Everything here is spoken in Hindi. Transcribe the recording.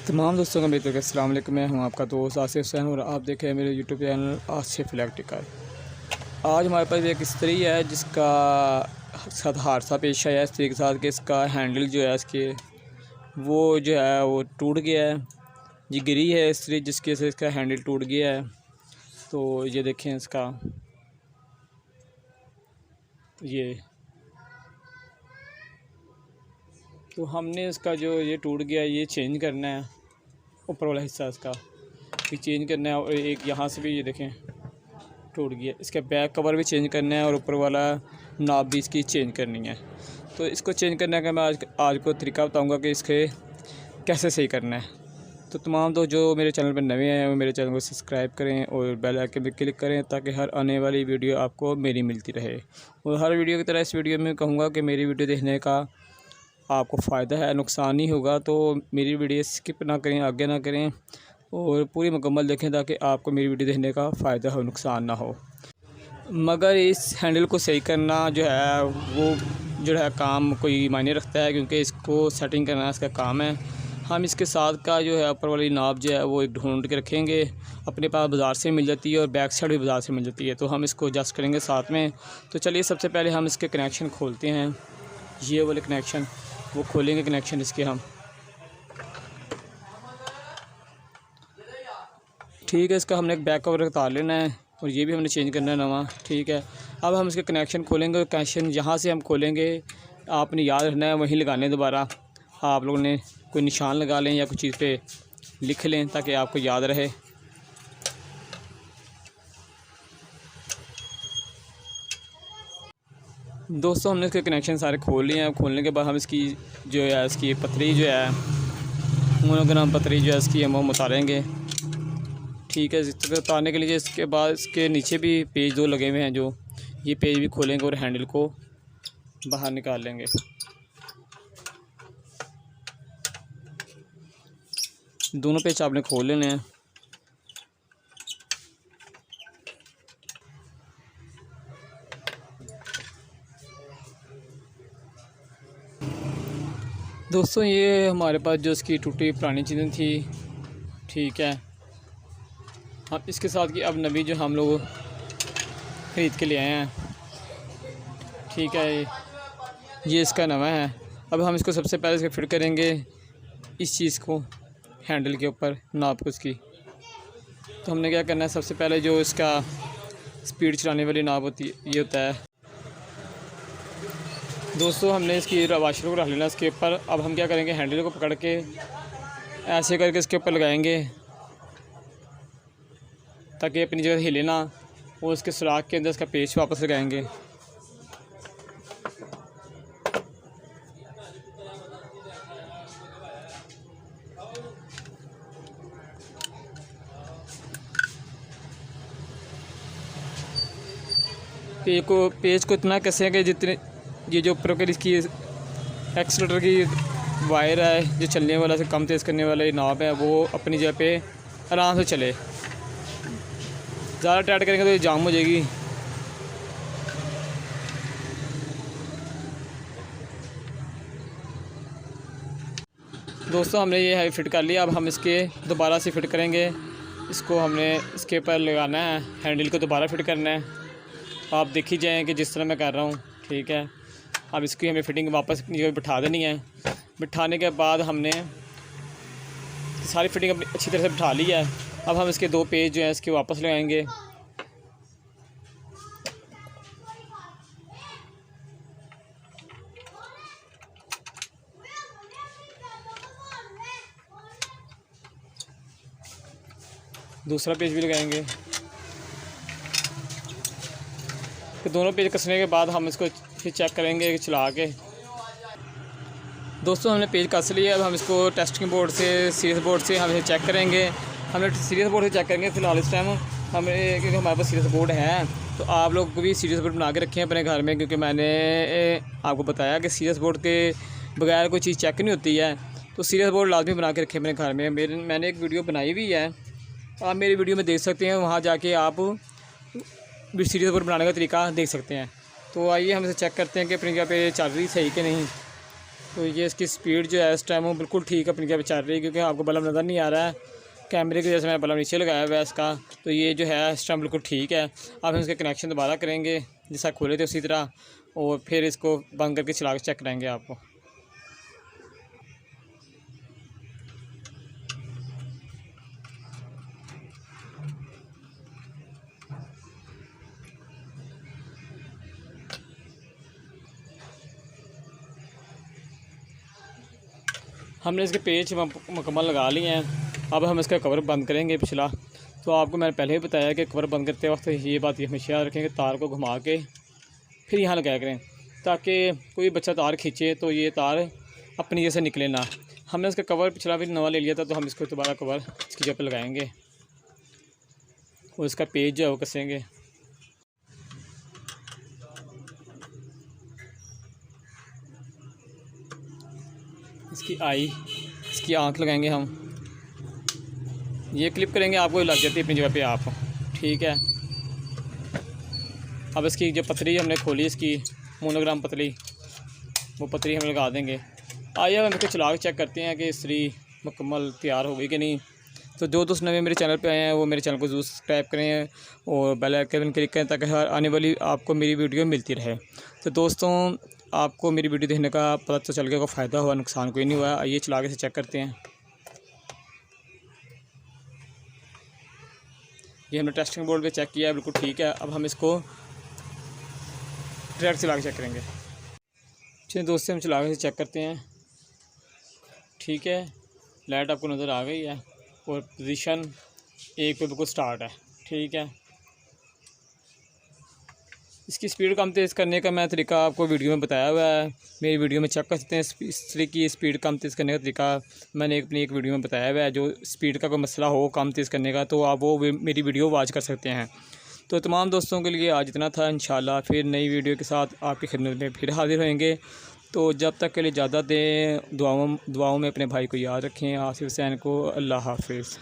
तमाम दोस्तों को मेरे अस्सलाम वालेकुम। मैं हूं आपका दोस्त आसिफ हुसैन और आप देख रहे हैं मेरे यूट्यूब चैनल आसिफ इलेक्ट्रिकल। आज हमारे पास एक इस्त्री है जिसका साथ हादसा पेश आया है इस्त्री के साथ कि इसका हैंडल जो है इसके वो जो है वो टूट गया है। ये गिरी है इस्त्री जिसकी वजह से इसका हैंडल टूट गया है। तो ये देखें इसका ये तो हमने इसका जो ये टूट गया ये चेंज करना है। ऊपर वाला हिस्सा इसका भी चेंज करना है और एक यहाँ से भी ये देखें टूट गया। इसका बैक कवर भी चेंज करना है और ऊपर वाला नाब भी इसकी चेंज करनी है। तो इसको चेंज करने का मैं आज को तरीका बताऊंगा कि इसके कैसे सही करना है। तो तमाम दोस्त जो मेरे चैनल पर नए हैं वो मेरे चैनल को सब्सक्राइब करें और बेल आइकन पर क्लिक करें ताकि हर आने वाली वीडियो आपको मेरी मिलती रहे। और हर वीडियो की तरह इस वीडियो में कहूँगा कि मेरी वीडियो देखने का आपको फ़ायदा है, नुकसान नहीं होगा। तो मेरी वीडियो स्किप ना करें, आगे ना करें और पूरी मुकम्मल देखें ताकि आपको मेरी वीडियो देखने का फ़ायदा हो, नुकसान ना हो। मगर इस हैंडल को सही करना जो है वो जो है काम कोई मायने रखता है क्योंकि इसको सेटिंग करना इसका काम है। हम इसके साथ का जो है ऊपर वाली नाब जो है वो एक ढूंढ के रखेंगे। अपने पास बाज़ार से मिल जाती है और बैक साइड भी बाज़ार से मिल जाती है। तो हम इसको एडजस्ट करेंगे साथ में। तो चलिए सबसे पहले हम इसके कनेक्शन खोलते हैं। ये वाले कनेक्शन वो खोलेंगे कनेक्शन इसके हम। ठीक है, इसका हमने एक बैक कवर उतार लेना है और ये भी हमने चेंज करना है नवा। ठीक है, अब हम इसके कनेक्शन खोलेंगे और कनेक्शन जहाँ से हम खोलेंगे आपने याद रखना है वहीं लगाने। दोबारा आप लोगों ने कोई निशान लगा लें या कुछ चीज़ पे लिख लें ताकि आपको याद रहे। दोस्तों हमने इसके कनेक्शन सारे खोल लिए हैं। खोलने के बाद हम इसकी जो है इसकी पतरी जो है मोनोग्राम पतरी जो है इसकी हम उतारेंगे। ठीक है, इस तरह उतारने के लिए इसके बाद इसके नीचे भी पेज दो लगे हुए हैं जो ये पेज भी खोलेंगे और हैंडल को बाहर निकाल लेंगे। दोनों पेज आपने खोल लेने हैं। दोस्तों ये हमारे पास जो इसकी टूटी पुरानी चीज़ें थी। ठीक है, हम इसके साथ की अब नवी जो हम लोग ख़रीद के ले आए हैं। ठीक है, ये इसका नवा है। अब हम इसको सबसे पहले इसको फिट करेंगे इस चीज़ को हैंडल के ऊपर नाप को इसकी। तो हमने क्या करना है, सबसे पहले जो इसका स्पीड चलाने वाली नाप होती है ये होता है। दोस्तों हमने इसकी वाशर को रख लेना इसके ऊपर। अब हम क्या करेंगे, हैंडल को पकड़ के ऐसे करके इसके ऊपर लगाएंगे ताकि अपनी जगह हिले ना। और इसके सुराख के अंदर इसका पेच वापस लगाएंगे। पेच को इतना कसेंगे जितने ये जो ऊपर की इसकी एक्सीलेटर की वायर है जो चलने वाला से कम तेज़ करने वाला ये नॉब है वो अपनी जगह पे आराम से चले। ज़्यादा टाइट करेंगे तो ये जाम हो जाएगी। दोस्तों हमने ये है फिट कर लिया। अब हम इसके दोबारा से फिट करेंगे। इसको हमने इसके ऊपर लगाना है, हैंडल को दोबारा फिट करना है। आप देखी जाएँ कि जिस तरह मैं कर रहा हूँ। ठीक है, अब इसकी हमें फिटिंग वापस अपनी जगह बिठा देनी है। बिठाने के बाद हमने सारी फिटिंग अपनी अच्छी तरह से बिठा ली है। अब हम इसके दो पेज जो हैं इसके वापस लगाएंगे। दूसरा पेज भी लगाएंगे। तो दोनों पेज कसने के बाद हम इसको फिर चेक करेंगे चला के। दोस्तों हमने पेज कस लिया। अब हम इसको टेस्टिंग बोर्ड से सीरियस बोर्ड से हम इसे चेक करेंगे। हमने सीरियस बोर्ड से चेक करेंगे फ़िलहाल इस टाइम हमें, क्योंकि हमारे पास सीरियस बोर्ड है। तो आप लोग भी सीरियस बोर्ड बना के रखें अपने घर में, क्योंकि मैंने आपको बताया कि सीरियस बोर्ड के बगैर कोई चीज़ चेक नहीं होती है। तो सीरियस बोर्ड लाजमी बना के रखें अपने घर में। मैंने एक वीडियो बनाई हुई है, आप मेरी वीडियो में देख सकते हैं। वहाँ जाके आप सीरियस बोर्ड बनाने का तरीका देख सकते हैं। तो आइए हम इसे चेक करते हैं कि अपनी जगह पे चल रही सही कि नहीं। तो ये इसकी स्पीड जो है इस टाइम वो बिल्कुल ठीक अपनी जगह पे चल रही है, क्योंकि आपको बल्ब नज़र नहीं आ रहा है कैमरे की वजह से। मैं बल्ब नीचे लगाया हुआ है इसका, तो ये जो है इस टाइम बिल्कुल ठीक है। अब हम इसके कनेक्शन दोबारा करेंगे जैसा खोले थे उसी तरह, और फिर इसको बंद करके चला के चेक कराएंगे आपको। हमने इसके पेच मुकम्मल लगा लिए हैं। अब हम इसका कवर बंद करेंगे पिछला। तो आपको मैंने पहले ही बताया कि कवर बंद करते वक्त ये बात हमेशा याद रखें कि तार को घुमा के फिर यहाँ लगाया करें, ताकि कोई बच्चा तार खींचे तो ये तार अपनी जैसे निकले ना। हमने इसका कवर पिछला भी नवा ले लिया था, तो हम इसको दोबारा कवर इसकी जगह पर लगाएंगे और इसका पेज जो है वो कसेंगे। इसकी आँख लगाएंगे हम, ये क्लिप करेंगे, आपको लग जाती है अपनी जगह पे आप, ठीक है। अब इसकी जो पतली हमने खोली, इसकी मोनोग्राम पतली, वो पतली हम लगा देंगे। आइए हम इसको चला के चेक करते हैं कि इस्त्री मुकम्मल तैयार हो गई कि नहीं। तो जो दोस्त नए मेरे चैनल पे आए हैं वो मेरे चैनल को ज़रूर सब्सक्राइब करें और बेल आइकन क्लिक करें, ताकि हर आने वाली आपको मेरी वीडियो मिलती रहे। तो दोस्तों, आपको मेरी वीडियो देखने का पता तो चल गया को फ़ायदा हुआ, नुकसान कोई नहीं हुआ। आइए चला के से चेक करते हैं। ये हमने टेस्टिंग बोर्ड पे चेक किया है, बिल्कुल ठीक है। अब हम इसको डायरेक्ट चला के चेक करेंगे। चलिए दोस्तों, हम चला के चेक करते हैं। ठीक है, लाइट आपको नज़र आ गई है और पोजीशन 1 पे बिल्कुल स्टार्ट है, ठीक है। इसकी स्पीड कम तेज़ करने का मैं तरीका आपको वीडियो में बताया हुआ है, मेरी वीडियो में चेक कर सकते हैं। इस्त्री की स्पीड कम तेज़ करने का तरीका मैंने अपनी एक वीडियो में बताया हुआ है। जो स्पीड का कोई मसला हो कम तेज़ करने का, तो आप वो मेरी वीडियो वॉच कर सकते हैं। तो तमाम दोस्तों के लिए आज इतना था। इंशाल्लाह फिर नई वीडियो के साथ आपकी खिदमत में फिर हाजिर होंगे। तो जब तक के लिए इजाज़त दें। दुआओं में अपने भाई को याद रखें। आसिफ हुसैन को अल्लाह हाफिज़।